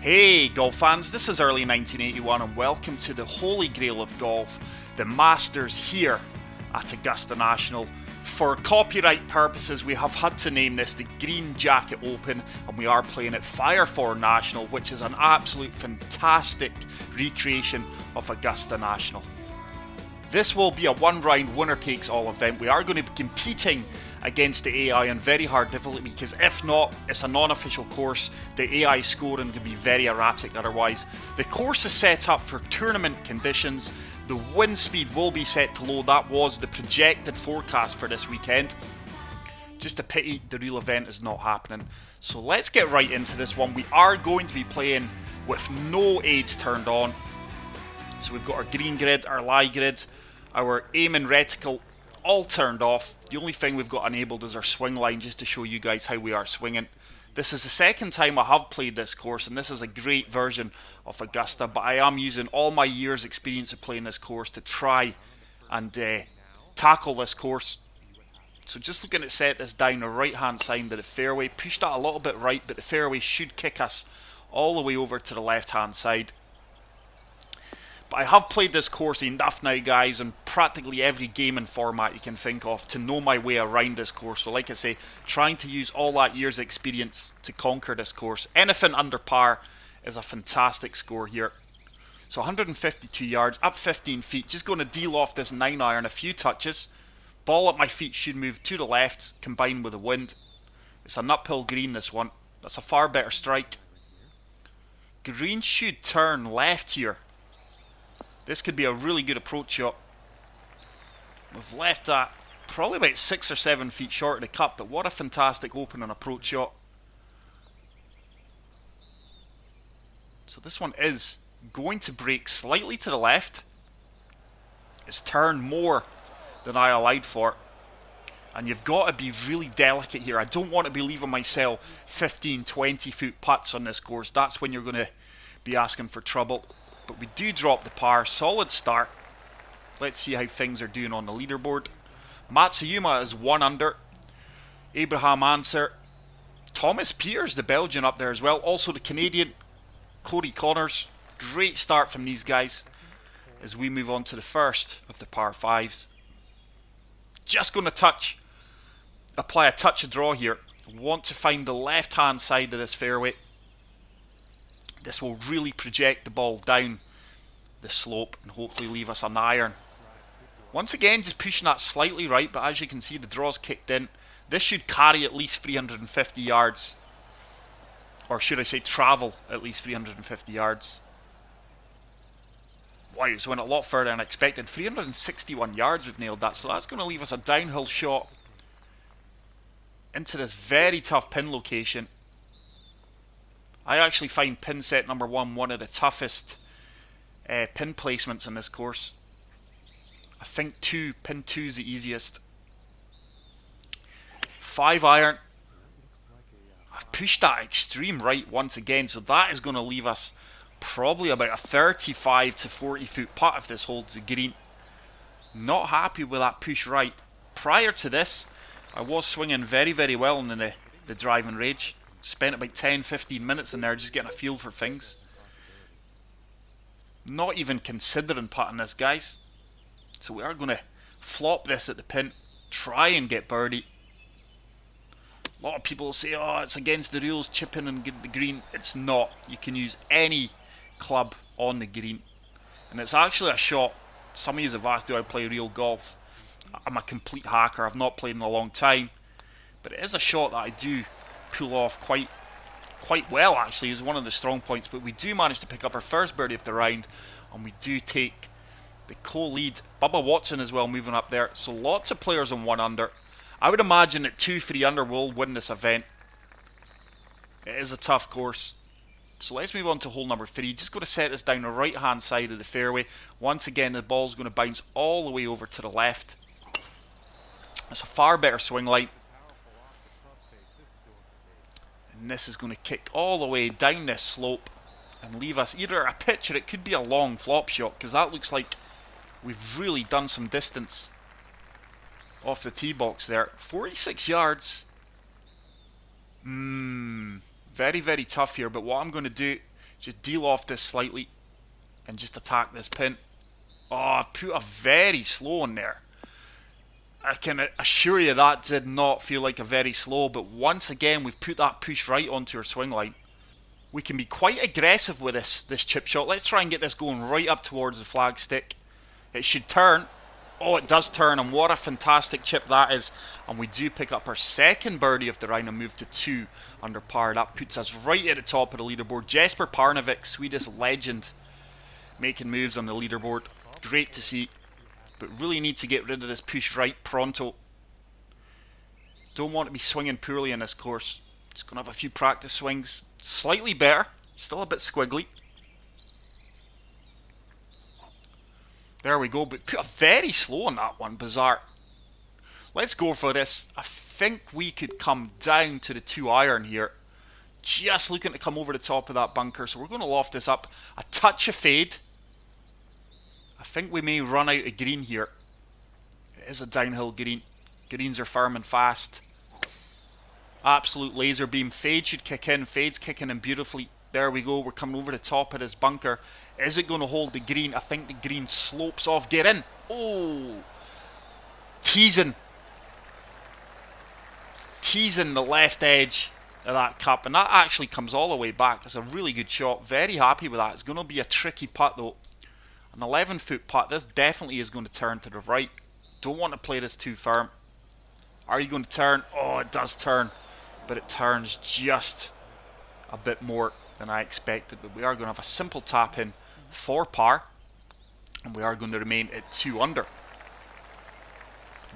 Hey golf fans, this is early 1981 and welcome to the holy grail of golf, the Masters here at Augusta National. For copyright purposes we have had to name this the Green Jacket Open, and we are playing at Fire 4 National, which is an absolute fantastic recreation of Augusta National. This will be a one round winner takes all event. We are going to be competing against the AI on very hard difficulty, because if not, it's a non-official course. The AI scoring can be very erratic otherwise. The course is set up for tournament conditions. The wind speed will be set to low. That was the projected forecast for this weekend. Just a pity the real event is not happening. So let's get right into this one. We are going to be playing with no aids turned on. So we've got our green grid, our lie grid, our aim and reticle all turned off. The only thing we've got enabled is our swing line, just to show you guys how we are swinging. This is the second time I have played this course, and this is a great version of Augusta, but I am using all my years experience of playing this course to try and tackle this course. So just looking at set this down the right hand side of the fairway, push that a little bit right, but the fairway should kick us all the way over to the left hand side. But I have played this course enough now, guys, in practically every gaming format you can think of to know my way around this course. So like I say, trying to use all that year's experience to conquer this course. Anything under par is a fantastic score here. So 152 yards, up 15 feet. Just going to deal off this 9-iron a few touches. Ball at my feet should move to the left, combined with the wind. It's an uphill green, this one. That's a far better strike. Green should turn left here. This could be a really good approach shot. We've left that probably about 6 or 7 feet short of the cup, but what a fantastic opening approach shot. So this one is going to break slightly to the left. It's turned more than I allowed for. And you've got to be really delicate here. I don't want to be leaving myself 15, 20 foot putts on this course. That's when you're going to be asking for trouble. But we do drop the par. Solid start. Let's see how things are doing on the leaderboard. Matsuyama is 1 under. Abraham Anser. Thomas Piers, the Belgian, up there as well. Also the Canadian, Cody Connors. Great start from these guys as we move on to the first of the par 5s. Just going to apply a touch of draw here. Want to find the left hand side of this fairway. This will really project the ball down the slope and hopefully leave us an iron. Once again, just pushing that slightly right, but as you can see, the draw's kicked in. This should carry at least 350 yards. Or should I say travel at least 350 yards. Wow, it's went a lot further than expected. 361 yards we've nailed that, so that's going to leave us a downhill shot into this very tough pin location. I actually find pin set number 1 one of the toughest pin placements in this course. I think pin 2 is the easiest. 5-iron. I've pushed that extreme right once again, so that is going to leave us probably about a 35 to 40 foot putt if this holds the green. Not happy with that push right. Prior to this, I was swinging very, very well in the driving range. Spent about 10-15 minutes in there just getting a feel for things. Not even considering putting this, guys. So we are going to flop this at the pin. Try and get birdie. A lot of people say, oh, it's against the rules, chipping and get the green. It's not. You can use any club on the green. And it's actually a shot. Some of you have asked, do I play real golf? I'm a complete hacker. I've not played in a long time. But it is a shot that I do pull off quite well, actually. Is one of the strong points, but we do manage to pick up our first birdie of the round, and we do take the co-lead. Bubba Watson as well moving up there, so lots of players on 1 under. I would imagine that 2-3 under will win this event. It is a tough course. So let's move on to hole number 3. Just going to set this down the right hand side of the fairway. Once again, the ball's going to bounce all the way over to the left. It's a far better swing line. And this is going to kick all the way down this slope and leave us either a pitch or it could be a long flop shot, because that looks like we've really done some distance off the tee box there. 46 yards. Very, very tough here, but what I'm going to do, Just deal off this slightly and just attack this pin. Oh, I put a very slow in there. I can assure you that did not feel like a very slow, but once again we've put that push right onto our swing line. We can be quite aggressive with this chip shot. Let's try and get this going right up towards the flag stick. It should turn. Oh, it does turn, and what a fantastic chip that is. And we do pick up our second birdie of the round and move to 2 under par. That puts us right at the top of the leaderboard. Jesper Parnevik, Swedish legend, making moves on the leaderboard. Great to see. But really need to get rid of this push right pronto. Don't want to be swinging poorly in this course. Just going to have a few practice swings. Slightly better. Still a bit squiggly. There we go. But put a very slow on that one. Bizarre. Let's go for this. I think we could come down to the 2 iron here. Just looking to come over the top of that bunker. So we're going to loft this up. A touch of fade. I think we may run out of green here. It is a downhill green. Greens are firm and fast. Absolute laser beam. Fade should kick in. Fade's kicking in beautifully. There we go. We're coming over the top of this bunker. Is it going to hold the green? I think the green slopes off. Get in. Oh. Teasing the left edge of that cup. And that actually comes all the way back. It's a really good shot. Very happy with that. It's going to be a tricky putt though. An 11-foot putt. This definitely is going to turn to the right. Don't want to play this too firm. Are you going to turn? Oh, it does turn. But it turns just a bit more than I expected. But we are going to have a simple tap in for par. And we are going to remain at 2 under.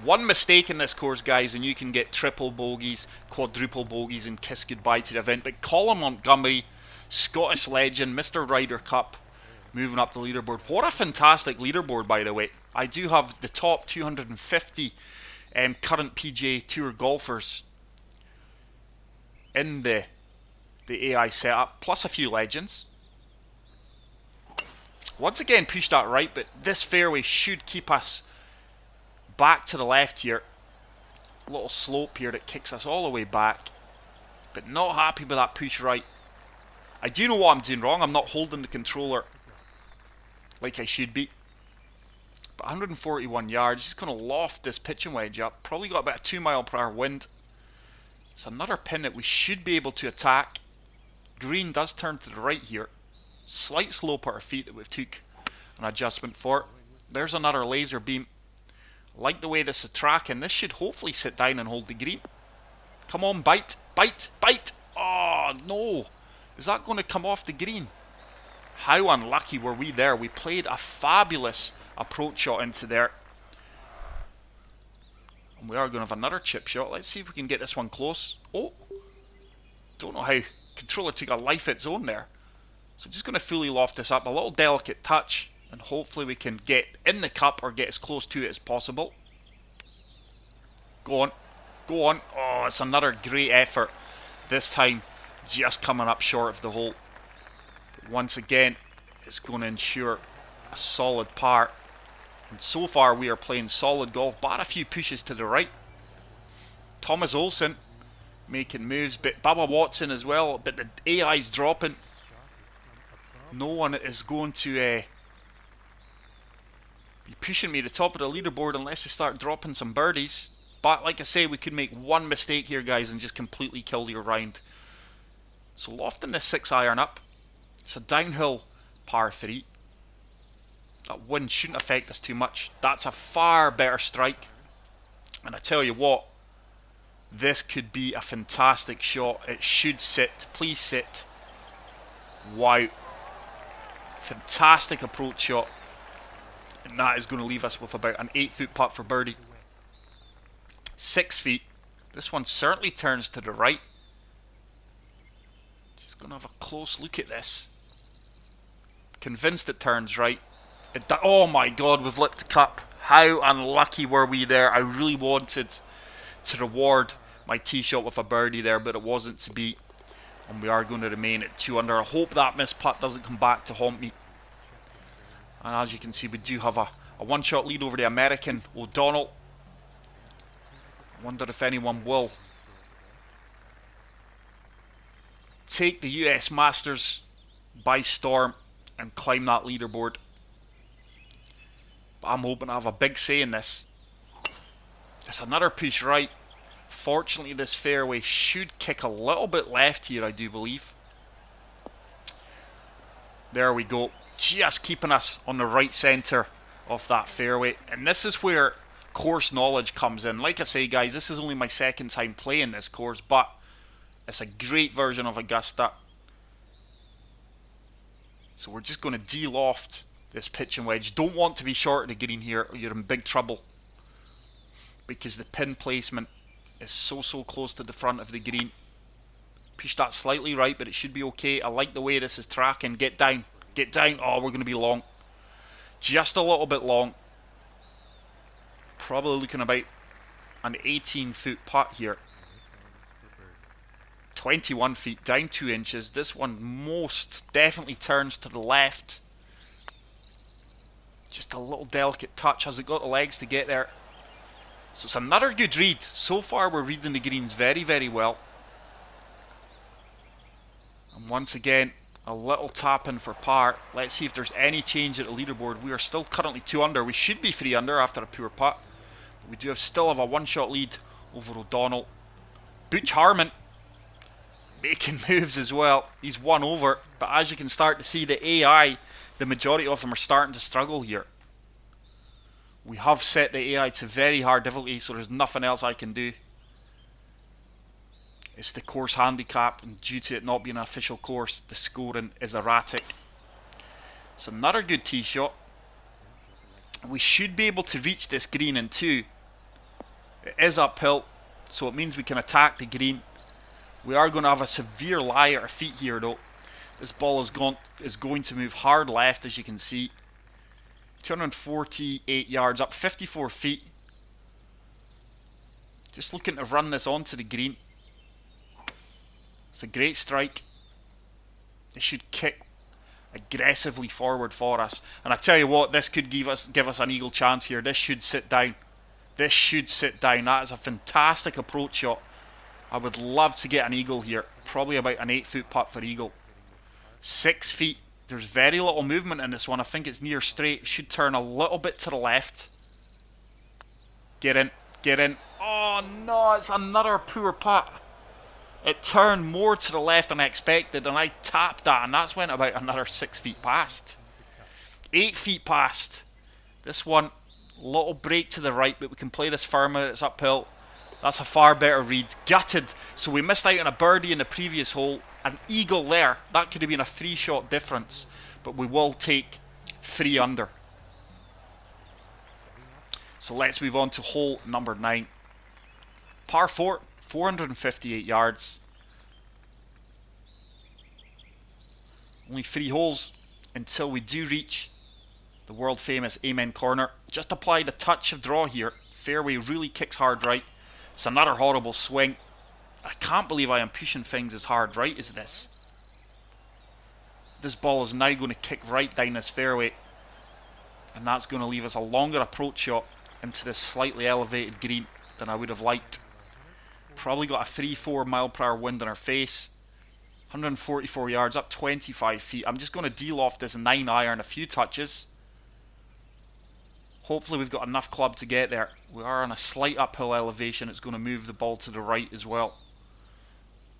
One mistake in this course, guys, and you can get triple bogeys, quadruple bogeys, and kiss goodbye to the event. But Colin Montgomery, Scottish legend, Mr. Ryder Cup, moving up the leaderboard. What a fantastic leaderboard, by the way. I do have the top 250 current PGA Tour golfers in the AI setup, plus a few legends. Once again, pushed that right, but this fairway should keep us back to the left here. A little slope here that kicks us all the way back, but not happy with that push right. I do know what I'm doing wrong. I'm not holding the controller like I should be. But 141 yards, just going to loft this pitching wedge up. Probably got about a 2 mile per hour wind. It's another pin that we should be able to attack. Green does turn to the right here. Slight slope at our feet that we've took an adjustment for. There's another laser beam. I like the way this is tracking. This should hopefully sit down and hold the green. Come on, bite, bite, bite. Oh, no. Is that going to come off the green? How unlucky were we there? We played a fabulous approach shot into there. And we are going to have another chip shot. Let's see if we can get this one close. Oh, don't know how. Controller took a life its own there. So just going to fully loft this up. A little delicate touch. And hopefully we can get in the cup or get as close to it as possible. Go on. Go on. Oh, it's another great effort. This time just coming up short of the hole. But once again, it's going to ensure a solid par. And so far we are playing solid golf, but a few pushes to the right. Thomas Olsen making moves, but Bubba Watson as well, but the AI's dropping. No one is going to be pushing me to the top of the leaderboard unless they start dropping some birdies. But like I say, we could make one mistake here, guys, and just completely kill your round. So lofting this 6 iron up. It's a downhill par 3. That wind shouldn't affect us too much. That's a far better strike. And I tell you what, this could be a fantastic shot. It should sit. Please sit. Wow. Fantastic approach shot. And that is going to leave us with about an 8-foot putt for birdie. 6 feet. This one certainly turns to the right. Just going to have a close look at this. Convinced it turns right. Oh my god, we've lipped the cup. How unlucky were we there? I really wanted to reward my tee shot with a birdie there, but it wasn't to be. And we are going to remain at 2 under. I hope that missed putt doesn't come back to haunt me. And as you can see, we do have a one-shot lead over the American O'Donnell. I wonder if anyone will take the US Masters by storm and climb that leaderboard. But I'm hoping to have a big say in this. It's another push right. Fortunately, this fairway should kick a little bit left here, I do believe. There we go. Just keeping us on the right centre of that fairway. And this is where course knowledge comes in. Like I say, guys, this is only my second time playing this course, but it's a great version of Augusta. So we're just going to de-loft this pitch and wedge. Don't want to be short of the green here, or you're in big trouble, because the pin placement is so close to the front of the green. Push that slightly right, but it should be okay. I like the way this is tracking. Get down. Get down. Oh, we're going to be long. Just a little bit long. Probably looking about an 18-foot putt here. 21 feet, down 2 inches. This one most definitely turns to the left. Just a little delicate touch. Has it got the legs to get there? So it's another good read. So far we're reading the greens very well. And once again, a little tap in for par. Let's see if there's any change at the leaderboard. We are still currently 2 under. We should be 3 under after a poor putt. But we do still have a 1-shot lead over O'Donnell. Butch Harmon making moves as well. He's 1 over. But as you can start to see, the AI, the majority of them are starting to struggle here. We have set the AI to very hard difficulty, so there's nothing else I can do. It's the course handicap, and due to it not being an official course, the scoring is erratic. So another good tee shot. We should be able to reach this green in 2. It is uphill, so it means we can attack the green. We are going to have a severe lie at our feet here though. This ball is going to move hard left, as you can see. 248 yards up, 54 feet. Just looking to run this onto the green. It's a great strike. It should kick aggressively forward for us. And I tell you what, this could give us an eagle chance here. This should sit down. This should sit down. That is a fantastic approach shot. I would love to get an eagle here. Probably about an 8-foot putt for eagle. 6 feet. There's very little movement in this one. I think it's near straight. It should turn a little bit to the left. Get in. Get in. Oh no, it's another poor putt. It turned more to the left than I expected, and I tapped that, and that's went about another 6 feet past. 8 feet past. This one, little break to the right, but we can play this firmer. It's uphill. That's a far better read. Gutted. So we missed out on a birdie in the previous hole. An eagle there. That could have been a 3-shot difference, but we will take 3 under. So let's move on to hole number 9. Par 4, 458 yards. Only 3 holes until we do reach the world famous Amen corner. Just applied a touch of draw here. Fairway really kicks hard right. It's another horrible swing. I can't believe I am pushing things as hard right as this. This ball is now going to kick right down this fairway, and that's going to leave us a longer approach shot into this slightly elevated green than I would have liked. Probably got a 3-4 mile per hour wind in our face. 144 yards up, 25 feet. I'm just going to de-loft this 9 iron a few touches. Hopefully we've got enough club to get there. We are on a slight uphill elevation. It's going to move the ball to the right as well.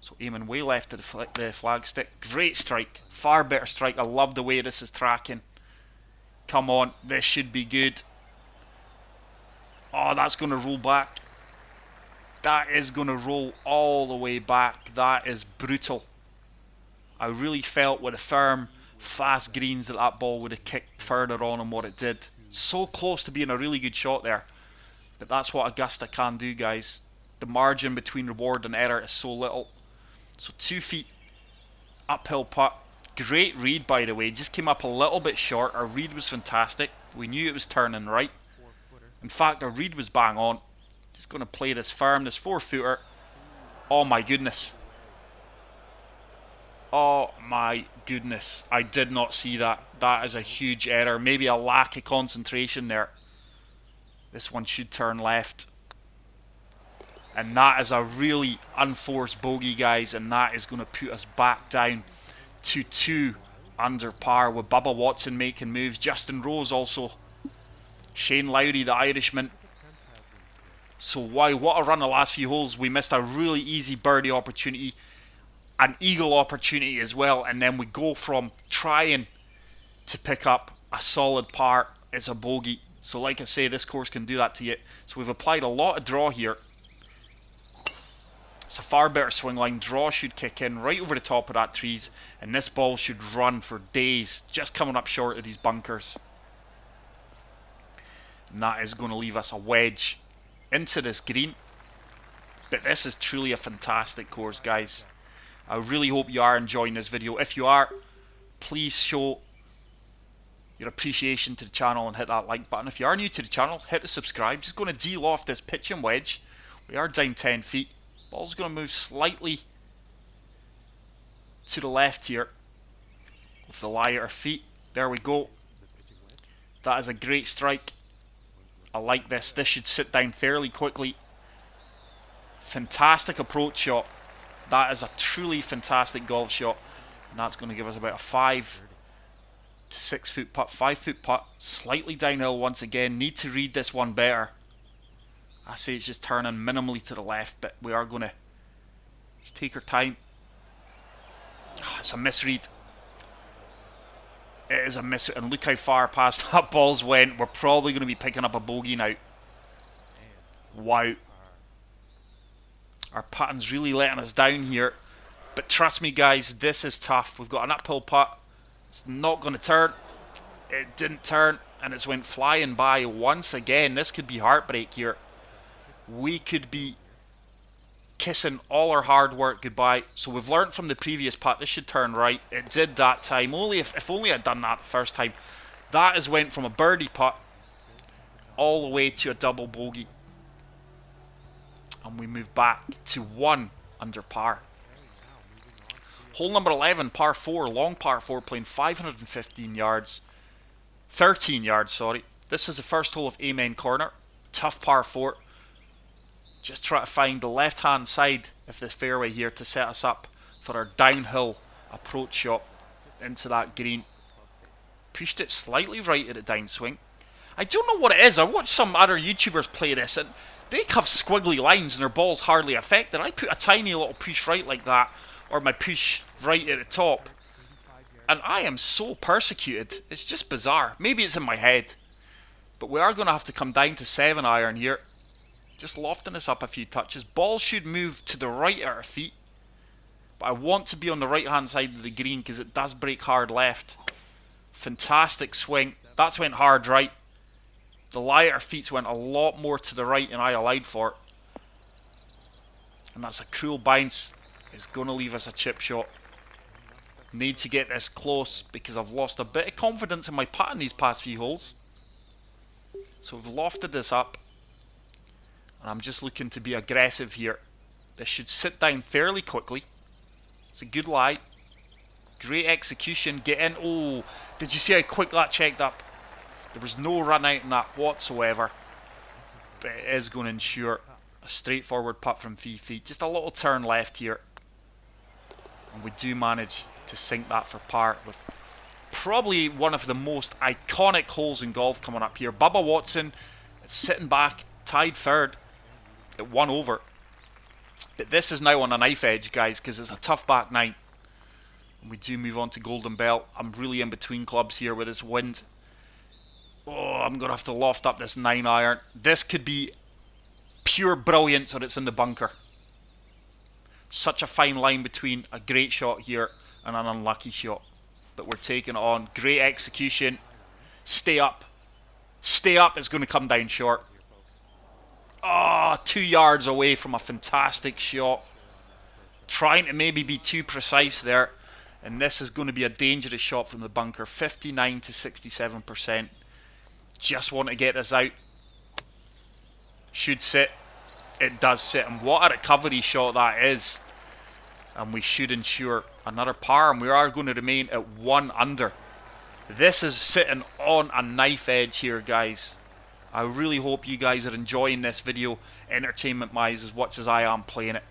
So aiming way left to the flag stick. Great strike. Far better strike. I love the way this is tracking. Come on. This should be good. Oh, that's going to roll back. That is going to roll all the way back. That is brutal. I really felt with the firm, fast greens that ball would have kicked further on than what it did. So close to being a really good shot there. But that's what Augusta can do, guys. The margin between reward and error is so little. So 2 feet uphill putt. Great read, by the way. Just came up a little bit short. Our read was fantastic. We knew it was turning right. In fact, our read was bang on. Just going to play this firm, this 4-footer. Oh my goodness. Oh my goodness. I did not see that. That is a huge error. Maybe a lack of concentration there. This one should turn left. And that is a really unforced bogey, guys. And that is going to put us back down to 2 under par with Bubba Watson making moves. Justin Rose also. Shane Lowry, the Irishman. So wow, what a run the last few holes. We missed a really easy birdie opportunity, an eagle opportunity as well, and then we go from trying to pick up a solid par. It's a bogey. So like I say, this course can do that to you. So we've applied a lot of draw here. It's a far better swing line. Draw should kick in right over the top of that trees, and this ball should run for days, just coming up short of these bunkers. And that is going to leave us a wedge into this green. But this is truly a fantastic course, guys. I really hope you are enjoying this video. If you are, please show your appreciation to the channel and hit that like button. If you are new to the channel, hit the subscribe. Just going to de-loft this pitching wedge. We are down 10 feet. Ball's going to move slightly to the left here with the lighter feet. There we go. That is a great strike. I like this. This should sit down fairly quickly. Fantastic approach shot. That is a truly fantastic golf shot. And that's going to give us about a 5 to 6 foot putt. 5 foot putt. Slightly downhill once again. Need to read this one better. I say it's just turning minimally to the left, but we are going to just take our time. It's a misread. It is a misread. And look how far past that ball's went. We're probably going to be picking up a bogey now. Wow. Our putting's really letting us down here. But trust me, guys, this is tough. We've got an uphill putt. It's not going to turn. It didn't turn, and it's went flying by once again. This could be heartbreak here. We could be kissing all our hard work goodbye. So we've learned from the previous putt. This should turn right. It did that time. Only if only I'd done that the first time. That has went from a birdie putt all the way to a double bogey. And we move back to 1 under par. Hole number 11, par 4, long par 4, playing 515 yards. 13 yards, sorry. This is the first hole of Amen Corner. Tough par 4. Just try to find the left-hand side of this fairway here to set us up for our downhill approach shot into that green. Pushed it slightly right at the downswing. I don't know what it is. I watched some other YouTubers play this, and they have squiggly lines and their ball's hardly affected. I put a tiny little push right like that, or my push right at the top, and I am so persecuted. It's just bizarre. Maybe it's in my head. But we are going to have to come down to 7 iron here. Just lofting this up a few touches. Ball should move to the right at our feet. But I want to be on the right hand side of the green because it does break hard left. Fantastic swing. That's went hard right. The lighter feet went a lot more to the right than I allowed for. And that's a cruel bounce. It's going to leave us a chip shot. Need to get this close because I've lost a bit of confidence in my putt in these past few holes. So we've lofted this up. And I'm just looking to be aggressive here. This should sit down fairly quickly. It's a good lie. Great execution. Get in. Oh, did you see how quick that checked up? There was no run out in that whatsoever. But it is going to ensure a straightforward putt from 3 feet. Just a little turn left here. And we do manage to sink that for par with probably one of the most iconic holes in golf coming up here. Bubba Watson sitting back, tied third at 1 over. But this is now on a knife edge, guys, because it's a tough back 9. And we do move on to Golden Belt. I'm really in between clubs here with this wind. Oh, I'm going to have to loft up this 9 iron. This could be pure brilliance or it's in the bunker. Such a fine line between a great shot here and an unlucky shot. But we're taking it on. Great execution. Stay up. Stay up. It's going to come down short. Oh, 2 yards away from a fantastic shot. Trying to maybe be too precise there. And this is going to be a dangerous shot from the bunker. 59 to 67%. Just want to get this out. Should sit. It does sit. And what a recovery shot that is. And we should ensure another par. And we are going to remain at 1 under. This is sitting on a knife edge here, guys. I really hope you guys are enjoying this video entertainment-wise as much as I am playing it.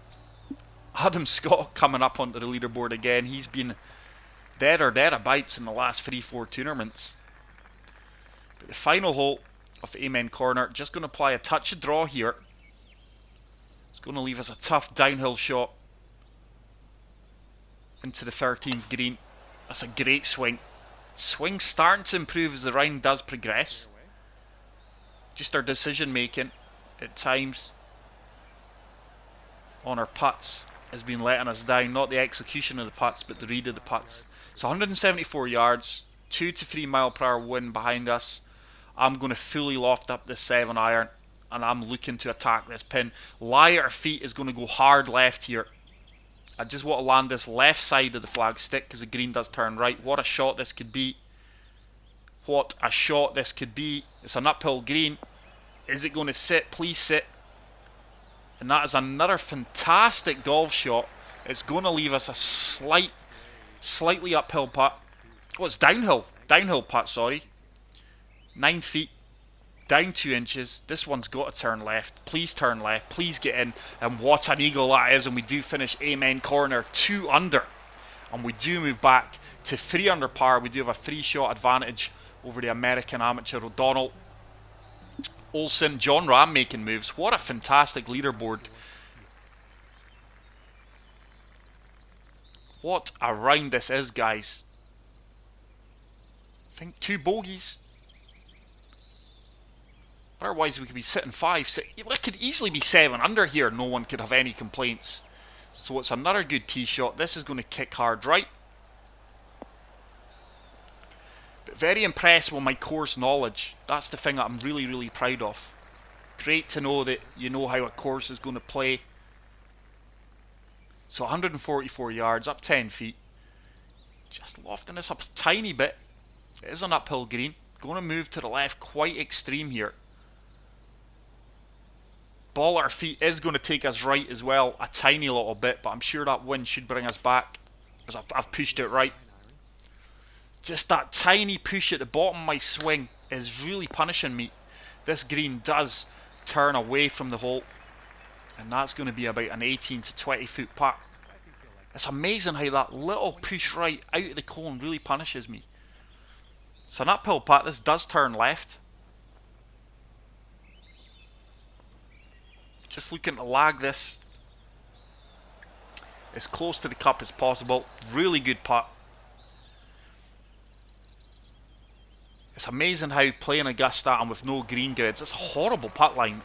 Adam Scott coming up onto the leaderboard again. He's been there or thereabouts in the last 3-4 tournaments. But the final hole of Amen Corner, just going to apply a touch of draw here. It's going to leave us a tough downhill shot into the 13th green. That's a great swing. Swing starting to improve as the round does progress. Just our decision making at times on our putts has been letting us down. Not the execution of the putts, but the read of the putts. So 174 yards, 2 to 3 mile per hour wind behind us. I'm going to fully loft up this 7 iron and I'm looking to attack this pin. Lie at our feet is going to go hard left here. I just want to land this left side of the flag stick because the green does turn right. What a shot this could be. What a shot this could be. It's an uphill green. Is it going to sit? Please sit. And that is another fantastic golf shot. It's going to leave us a slightly uphill putt. Oh, it's downhill. Downhill putt, sorry. 9 feet. Down 2 inches. This one's got to turn left. Please turn left. Please get in. And what an eagle that is. And we do finish Amen Corner 2 under. And we do move back to 3 under par. We do have a 3-shot advantage over the American amateur O'Donnell. Olsen, John Ram making moves. What a fantastic leaderboard. What a round this is, guys. I think 2 bogeys. Otherwise we could be sitting 5, 6. It could easily be 7 under here. No one could have any complaints. So it's another good tee shot. This is going to kick hard right. But very impressed with my course knowledge. That's the thing that I'm really proud of. Great to know that you know how a course is going to play. So 144 yards, up 10 feet. Just lofting this up a tiny bit. It is an uphill green. Going to move to the left quite extreme here. Ball at our feet is going to take us right as well, a tiny little bit, but I'm sure that wind should bring us back as I've pushed it right. Just that tiny push at the bottom of my swing is really punishing me. This green does turn away from the hole, and that's going to be about an 18 to 20 foot putt. It's amazing how that little push right out of the cone really punishes me. So an uphill putt, this does turn left. Just looking to lag this as close to the cup as possible. Really good putt. It's amazing how playing Augusta and with no green grids, it's a horrible putt line,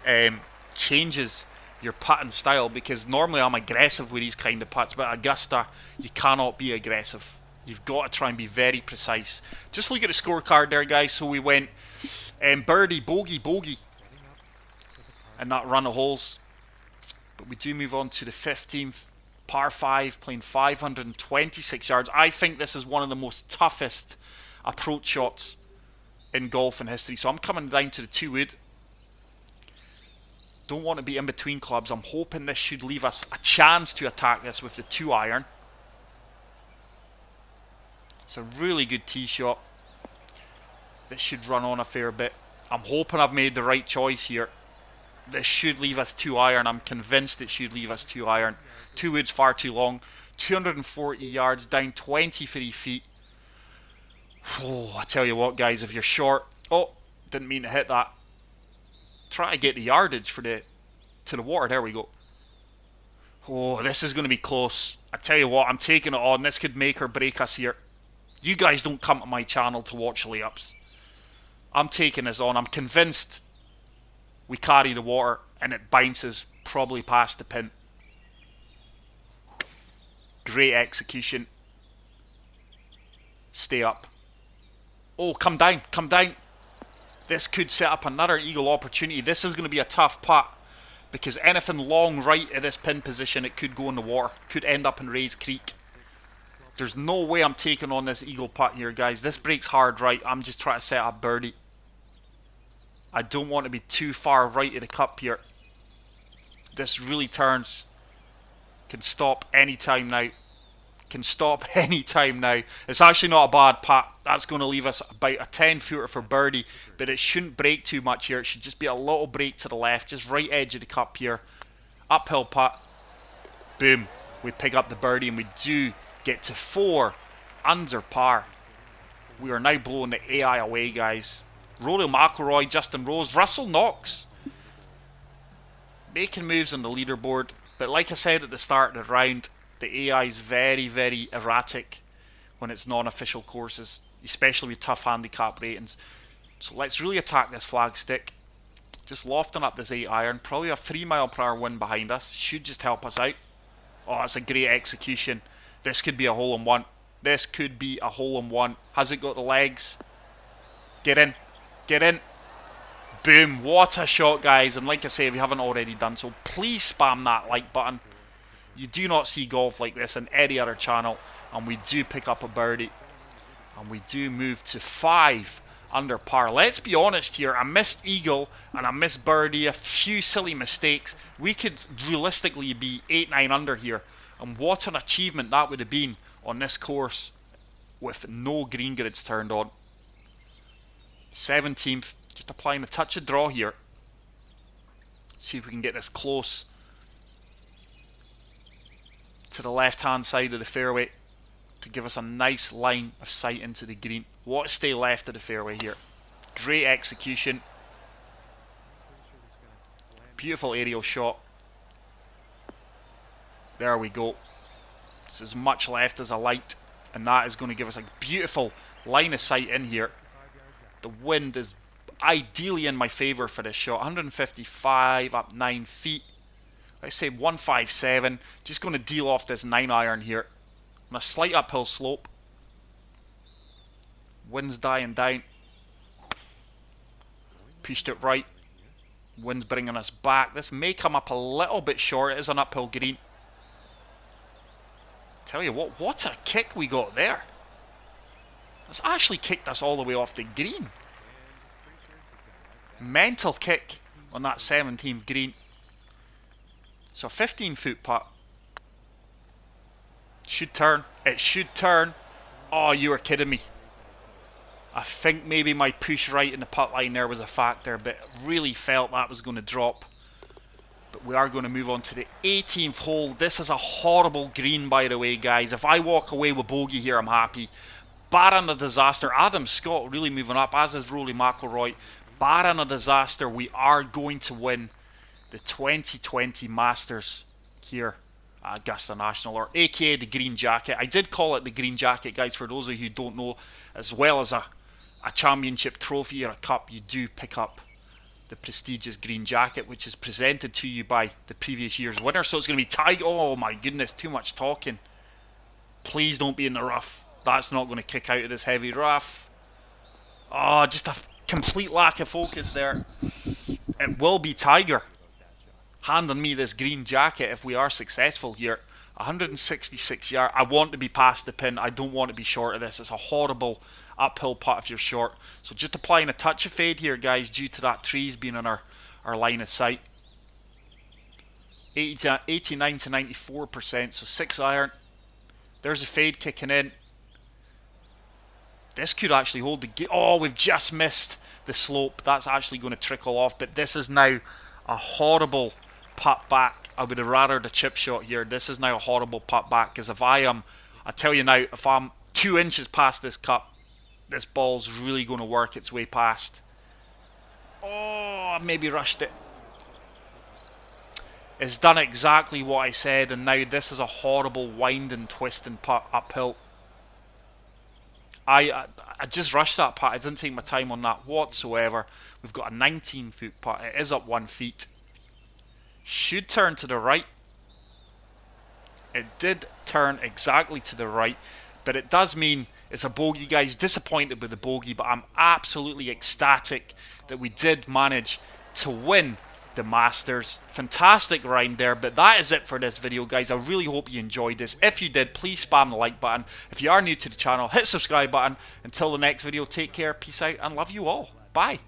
changes your putting style, because normally I'm aggressive with these kind of putts, but Augusta, you cannot be aggressive. You've got to try and be very precise. Just look at the scorecard there, guys. So we went birdie, bogey, and that run of holes. But we do move on to the 15th, par 5, playing 526 yards. I think this is one of the most toughest approach shots in golf in history. So I'm coming down to the 2 wood. Don't want to be in between clubs. I'm hoping this should leave us a chance to attack this with the 2 iron. It's a really good tee shot. This should run on a fair bit. I'm hoping I've made the right choice here. This should leave us 2 iron. I'm convinced it should leave us 2 iron. 2 wood's far too long. 240 yards down 23 feet. Oh, I tell you what, guys, if you're short... Oh, didn't mean to hit that. Try to get the yardage for to the water. There we go. Oh, this is going to be close. I tell you what, I'm taking it on. This could make or break us here. You guys don't come to my channel to watch layups. I'm taking this on. I'm convinced we carry the water and it bounces probably past the pin. Great execution. Stay up. Oh, come down, come down. This could set up another eagle opportunity. This is going to be a tough putt, because anything long right at this pin position, it could go in the water. Could end up in Rays Creek. There's no way I'm taking on this eagle putt here, guys. This breaks hard right. I'm just trying to set up birdie. I don't want to be too far right of the cup here. This really turns. Can stop anytime now. Can stop anytime now. It's actually not a bad putt. That's going to leave us about a 10-footer for birdie, but it shouldn't break too much here. It should just be a little break to the left, just right edge of the cup here. Uphill putt. Boom. We pick up the birdie and we do get to 4 under par. We are now blowing the AI away, guys. Rory McIlroy, Justin Rose, Russell Knox making moves on the leaderboard. But like I said at the start of the round, the AI is very, very erratic when it's non-official courses, especially with tough handicap ratings. So let's really attack this flag stick. Just lofting up this 8-iron. Probably a 3 mile per hour wind behind us. Should just help us out. Oh, that's a great execution. This could be a hole-in-one. This could be a hole-in-one. Has it got the legs? Get in. Get in. Boom. What a shot, guys. And like I say, if you haven't already done so, please spam that like button. You do not see golf like this in any other channel. And we do pick up a birdie. And we do move to 5 under par. Let's be honest here. A missed eagle and a missed birdie. A few silly mistakes. We could realistically be 8-9 under here. And what an achievement that would have been on this course with no green grids turned on. 17th. Just applying a touch of draw here. See if we can get this close to the left hand side of the fairway to give us a nice line of sight into the green. Want to stay left of the fairway here. Great execution. Beautiful aerial shot. There we go. It's as much left as I liked, and that is going to give us a beautiful line of sight in here. The wind is ideally in my favour for this shot. 155 up 9 feet. Let's say 157. Just going to deal off this 9-iron here on a slight uphill slope. Wind's dying down. Pushed it right. Wind's bringing us back. This may come up a little bit short. It is an uphill green. Tell you what a kick we got there. It's actually kicked us all the way off the green. Mental kick on that 17th green. So 15-foot putt. Should turn. It should turn. Oh, you were kidding me. I think maybe my push right in the putt line there was a factor, but really felt that was going to drop. But we are going to move on to the 18th hole. This is a horrible green, by the way, guys. If I walk away with bogey here, I'm happy. Barring a disaster. Adam Scott really moving up, as is Rory McIlroy. Barring a disaster, we are going to win the 2020 Masters here at Augusta National, or aka the Green Jacket. I did call it the Green Jacket, guys, for those of you who don't know. As well as a championship trophy or a cup, you do pick up the prestigious Green Jacket, which is presented to you by the previous year's winner. So it's going to be Tiger. Oh my goodness, too much talking. Please don't be in the rough. That's not going to kick out of this heavy rough. Oh, just a complete lack of focus there. It will be Tiger handing me this Green Jacket if we are successful here. 166 yards. I want to be past the pin. I don't want to be short of this. It's a horrible uphill putt if you're short. So just applying a touch of fade here, guys, due to that trees being on our line of sight. 89 to 94%, so 6-iron. There's a fade kicking in. This could actually hold the... Oh, we've just missed the slope. That's actually going to trickle off, but this is now a horrible putt back. I would have rather the chip shot here. This is now a horrible putt back, because if I tell you now, if I'm 2 inches past this cup, this ball's really going to work its way past. Oh, I maybe rushed it. It's done exactly what I said, and now this is a horrible winding, twisting putt uphill. I just rushed that putt. I didn't take my time on that whatsoever. We've got a 19-foot putt. It is up 1 foot. Should turn to the right. It did turn exactly to the right, but it does mean it's a bogey, guys. Disappointed with the bogey, but I'm absolutely ecstatic that we did manage to win the Masters. Fantastic round there, but that is it for this video, guys. I really hope you enjoyed this. If you did, please spam the like button. If you are new to the channel, hit the subscribe button. Until the next video, take care, peace out, and love you all. Bye.